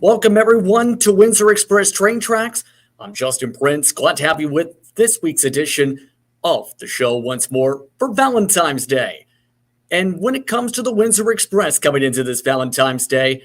Welcome, everyone, to Windsor Express Train Tracks. I'm Justin Prince. Glad to have you with this week's edition of the show once more for Valentine's Day. And when it comes to the Windsor Express coming into this Valentine's Day,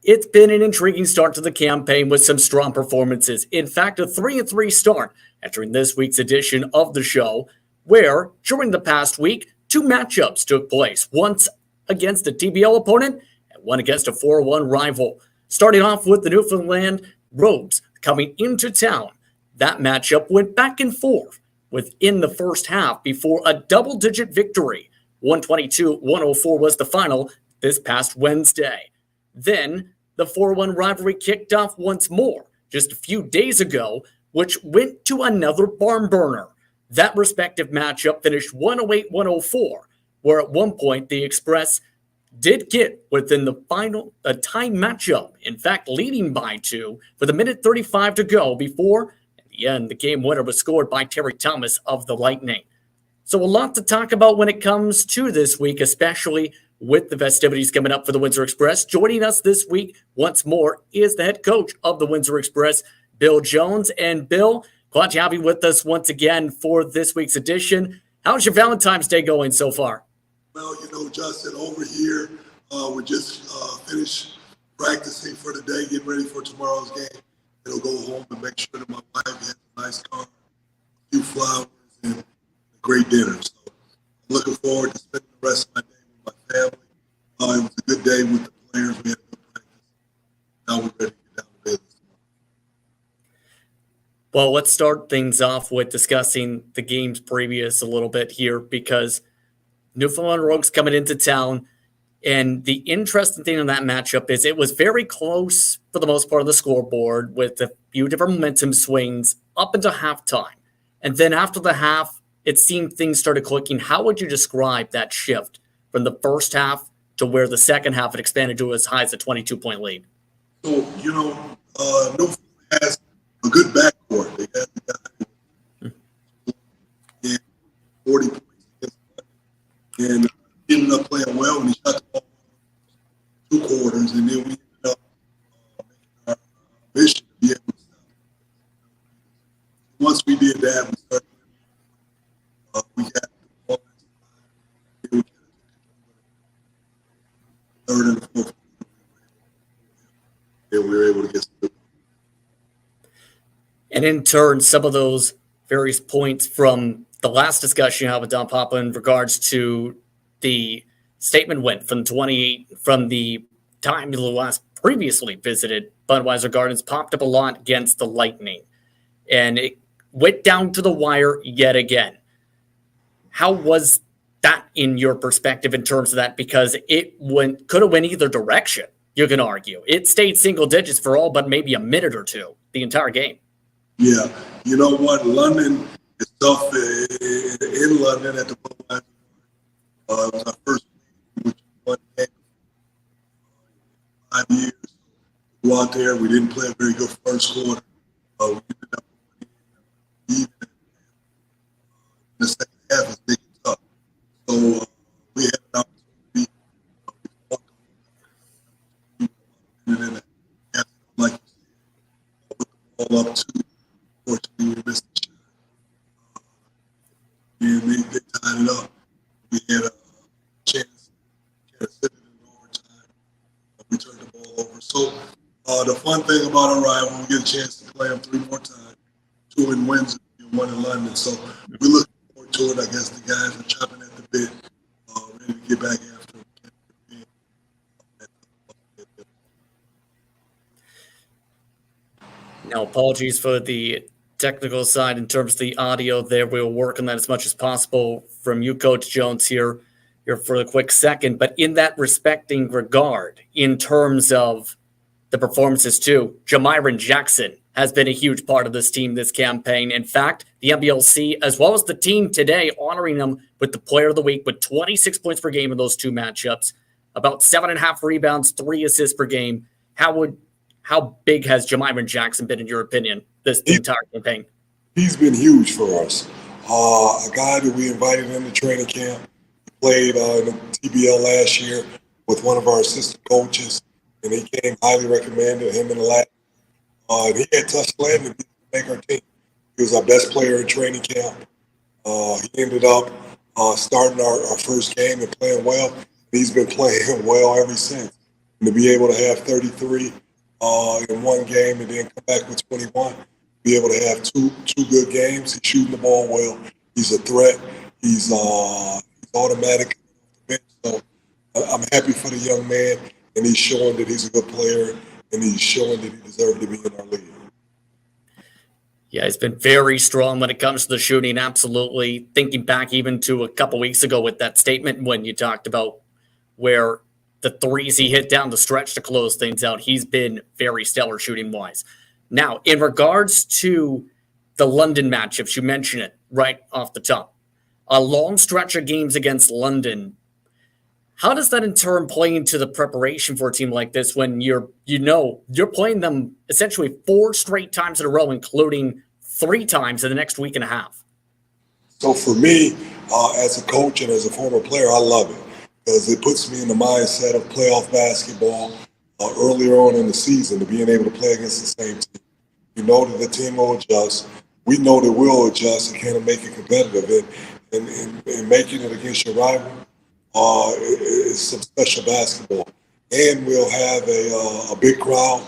it's been an intriguing start to the campaign with some strong performances. In fact, a 3-3 start entering this week's edition of the show, where during the past week, two matchups took place. Once against a TBL opponent and one against a 4-1 rival. Starting off with the Newfoundland Rogues coming into town. That matchup went back and forth within the first half before a double-digit victory. 122-104 was the final this past Wednesday. Then the 4-1 rivalry kicked off once more just a few days ago, which went to another barn burner. That respective matchup finished 108-104, where at one point the Express did get within the final a tie matchup, in fact leading by 2 with a minute 35 to go before, at the end, the game winner was scored by Terry Thomas of the Lightning. So a lot to talk about when it comes to this week, especially with the festivities coming up for the Windsor Express. Joining us this week once more is the head coach of the Windsor Express, Bill Jones. And Bill, glad to have you with us once again for this week's edition. How's your Valentine's Day going so far? Well, Justin, over here, we just finished practicing for the day, getting ready for tomorrow's game. It'll go home and make sure that my wife has a nice car, a few flowers, and a great dinner. So I'm looking forward to spending the rest of my day with my family. It was a good day with the players. We had a good practice. Now we're ready to get down to business tomorrow. Well, let's start things off with discussing the games previous a little bit here, because Newfoundland Rogues coming into town, and the interesting thing in that matchup is it was very close for the most part of the scoreboard with a few different momentum swings up into halftime. And then after the half, it seemed things started clicking. How would you describe that shift from the first half to where the second half had expanded to as high as a 22-point lead? So, Newfoundland has a good backcourt. They have the guy 40 points. And ended up playing well when he shot the ball 2 quarters, and then we ended up making our mission to be able to stop. Once we did that, we started we got the ball and we third and fourth, and we were able to get some. And in turn, some of those various points from the last discussion you had with Don Papa in regards to the statement went from the time you last previously visited Budweiser Gardens, popped up a lot against the Lightning, and it went down to the wire yet again. How was that in your perspective in terms of that? Because it could have went either direction, you can argue. It stayed single digits for all but maybe a minute or two, the entire game. Yeah, you know what? London is tough in London at the Budweiser. It was our first meeting, which was 1 game, 5 years. We go out there, we didn't play a very good first quarter. We ended up even in the second half was big and tough. So we had an opportunity. And then like you said, put the ball up 2. Unfortunately, we missed the shot. And they tied it up. We had a chance to sit it in overtime. We turned the ball over. So the fun thing about our rival, we get a chance to play them 3 more times, 2 in Windsor and 1 in London. So we look forward to it. I guess the guys are chopping at the bit, ready to get back after it. Now, apologies for the technical side in terms of the audio there. We will work on that as much as possible from you, Coach Jones, here for a quick second. But in that respecting regard, in terms of the performances too, Jamiron Jackson has been a huge part of this team this campaign. In fact, the NBLC, as well as the team today, honoring him with the Player of the Week with 26 points per game in those 2 matchups, about 7.5 rebounds, 3 assists per game. How big has Jamiron Jackson been, in your opinion, this entire campaign? He's been huge for us. A guy that we invited into training camp. He played in the TBL last year with one of our assistant coaches. and he came highly recommended, him and the lad. And he had touched land to make our team. He was our best player in training camp. He ended up starting our first game and playing well. He's been playing well ever since. And to be able to have 33 in one game and then come back with 21, be able to have two good games. He's shooting the ball well. He's a threat. He's automatic. So I'm happy for the young man, and he's showing that he's a good player, and he's showing that he deserves to be in our league. Yeah, he's been very strong when it comes to the shooting. Absolutely. Thinking back even to a couple weeks ago with that statement when you talked about where the threes he hit down the stretch to close things out, he's been very stellar shooting wise. Now, in regards to the London matchups, you mentioned it right off the top. A long stretch of games against London. How does that in turn play into the preparation for a team like this when you're playing them essentially 4 straight times in a row, including 3 times in the next week and a half? So for me, as a coach and as a former player, I love it because it puts me in the mindset of playoff basketball earlier on in the season, to being able to play against the same team. You know that the team will adjust. We know that we'll adjust and kind of make it competitive. And making it against your rival is some special basketball. And we'll have a big crowd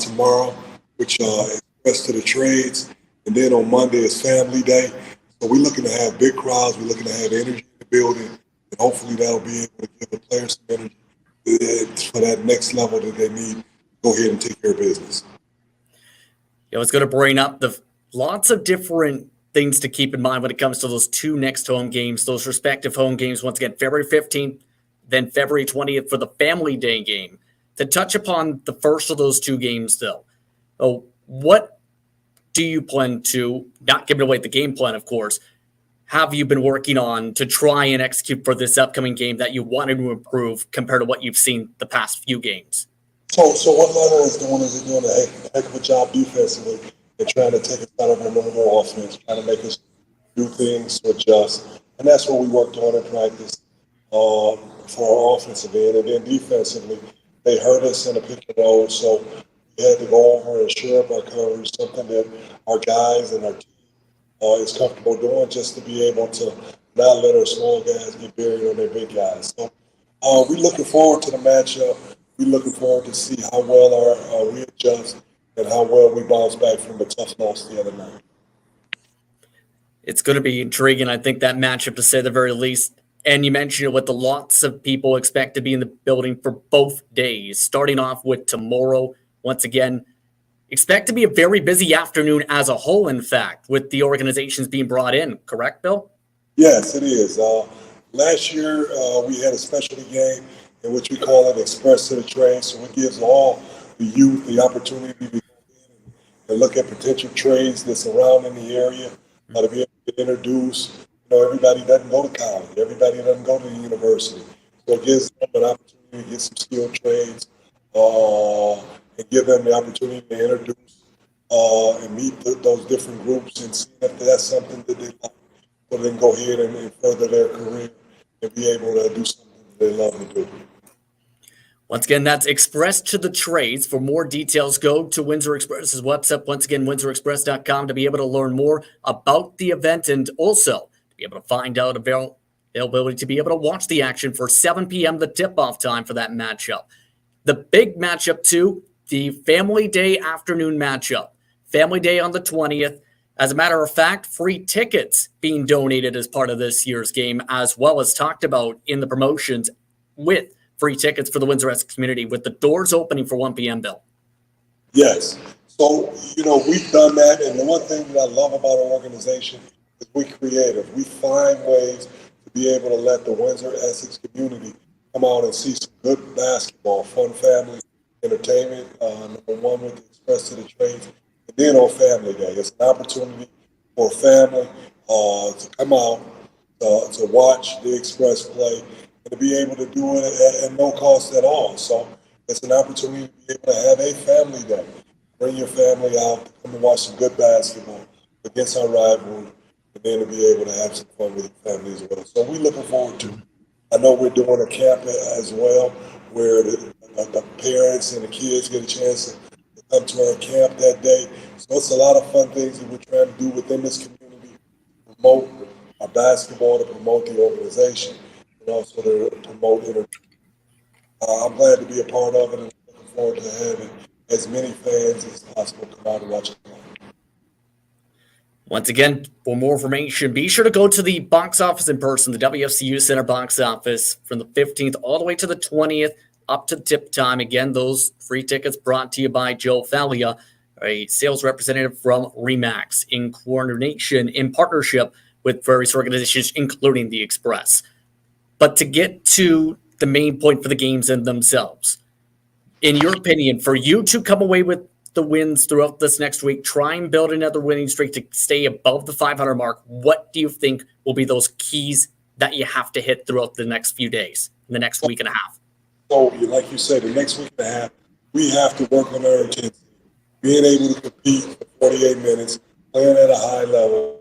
tomorrow, which is rest of the trades. And then on Monday is family day. So we're looking to have big crowds. We're looking to have energy in the building. And hopefully that'll be able to give the players some energy for that next level that they need to go ahead and take care of business. It's going to bring up lots of different things to keep in mind when it comes to those 2 next home games, those respective home games. Once again, February 15th, then February 20th for the Family Day game. To touch upon the first of those 2 games, though, what do you plan to, not giving away the game plan, of course, have you been working on to try and execute for this upcoming game that you wanted to improve compared to what you've seen the past few games? So what Leonard is doing a heck of a job defensively and trying to take us out of our normal offense, trying to make us do things to adjust. And that's what we worked on in practice for our offensive end. And then defensively, they hurt us in the pick and roll. So we had to go over and shore up our coverage, something that our guys and our team is comfortable doing, just to be able to not let our small guys get buried on their big guys. So we're looking forward to the matchup. We're looking forward to see how well we adjust and how well we bounce back from the tough loss the other night. It's going to be intriguing, I think, that matchup, to say the very least. And you mentioned it, what the lots of people expect to be in the building for both days, starting off with tomorrow. Once again, expect to be a very busy afternoon as a whole, in fact, with the organizations being brought in. Correct, Bill? Yes, it is. Last year, we had a specialty game in which we call it Express to the Trade. So it gives all the youth the opportunity to go in and look at potential trades that's around in the area, to be able to introduce. Everybody doesn't go to college. Everybody doesn't go to the university. So it gives them an opportunity to get some skilled trades and give them the opportunity to introduce and meet those different groups and see if that's something that they like. So they can go ahead and further their career and be able to do something that they love to do. Once again, that's Express to the Trades. For more details, go to Windsor Express's website. Once again, windsorexpress.com, to be able to learn more about the event and also to be able to find out availability to be able to watch the action for 7 p.m., the tip-off time for that matchup. The big matchup, too, the Family Day afternoon matchup. Family Day on the 20th. As a matter of fact, free tickets being donated as part of this year's game, as well as talked about in the promotions with free tickets for the Windsor Essex community, with the doors opening for 1 p.m., Bill. Yes. So, we've done that. And the one thing that I love about our organization is we're creative. We find ways to be able to let the Windsor Essex community come out and see some good basketball, fun family entertainment, number one with the Express to the Trades. And then on Family Day, it's an opportunity for a family to come out to watch the Express play and to be able to do it at no cost at all. So it's an opportunity to be able to have a family day. Bring your family out to come and watch some good basketball against our rival, and then to be able to have some fun with your family as well. So we're looking forward to it. I know we're doing a camp as well where the parents and the kids get a chance to come to our camp that day. So it's a lot of fun things that we're trying to do within this community, promote our basketball, to promote the organization, and also to promote entertainment. I'm glad to be a part of it, and looking forward to having as many fans as possible come out and watch the game. Once again, for more information, be sure to go to the box office in person, the WFCU Center box office, from the 15th all the way to the 20th, up to tip time. Again, those free tickets brought to you by Joe Falia, a sales representative from RE/MAX, in coordination, in partnership with various organizations, including the Express. But to get to the main point for the games in themselves, in your opinion, for you to come away with the wins throughout this next week, try and build another winning streak to stay above the 500 mark, what do you think will be those keys that you have to hit throughout the next few days, in the next week and a half? So, like you said, the next week and a half, we have to work on our intensity. Being able to compete for 48 minutes, playing at a high level.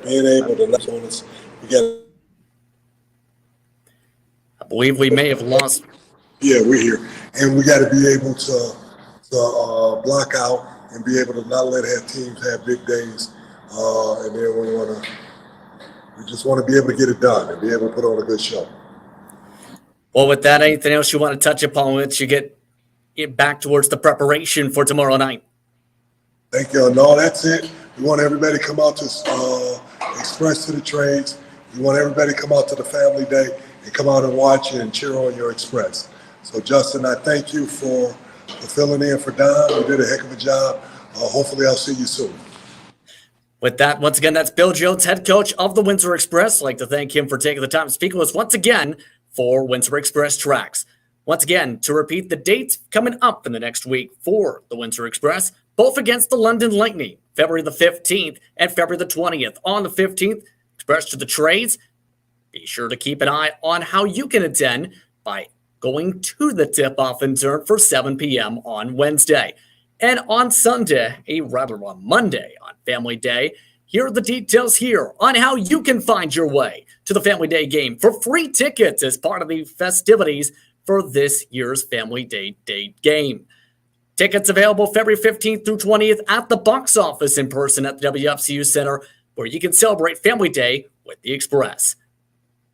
Being able to not on us, we got. I believe we may have lost. Yeah, we're here, and we got to be able to block out and be able to not let teams have big days, and then we just want to be able to get it done and be able to put on a good show. Well, with that, anything else you want to touch upon once you get back towards the preparation for tomorrow night? Thank you. No, that's it. We want everybody to come out to Express to the Trades. We want everybody to come out to the family day and come out and watch and cheer on your Express. So, Justin, I thank you for filling in for Don. You did a heck of a job. Hopefully, I'll see you soon. With that, once again, that's Bill Jones, head coach of the Windsor Express. I'd like to thank him for taking the time to speak with us once again for Windsor Express Tracks. Once again, to repeat the dates coming up in the next week for the Windsor Express, both against the London Lightning, February the 15th and February the 20th. On the 15th, Express to the Trades. Be sure to keep an eye on how you can attend by going to the tip-off in turn for 7 p.m. on Wednesday. And on Sunday, on Monday, on Family Day, here are the details here on how you can find your way to the Family Day game for free tickets as part of the festivities for this year's Family Day game. Tickets available February 15th through 20th at the box office in person at the WFCU Center, where you can celebrate Family Day with the Express.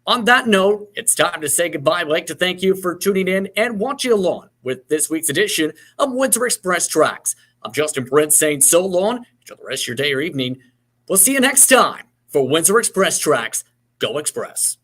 On that note, it's time to say goodbye. I'd like to thank you for tuning in and watching along with this week's edition of Windsor Express Tracks. I'm Justin Prince saying so long. Enjoy the rest of your day or evening. We'll see you next time for Windsor Express Tracks. Go Express.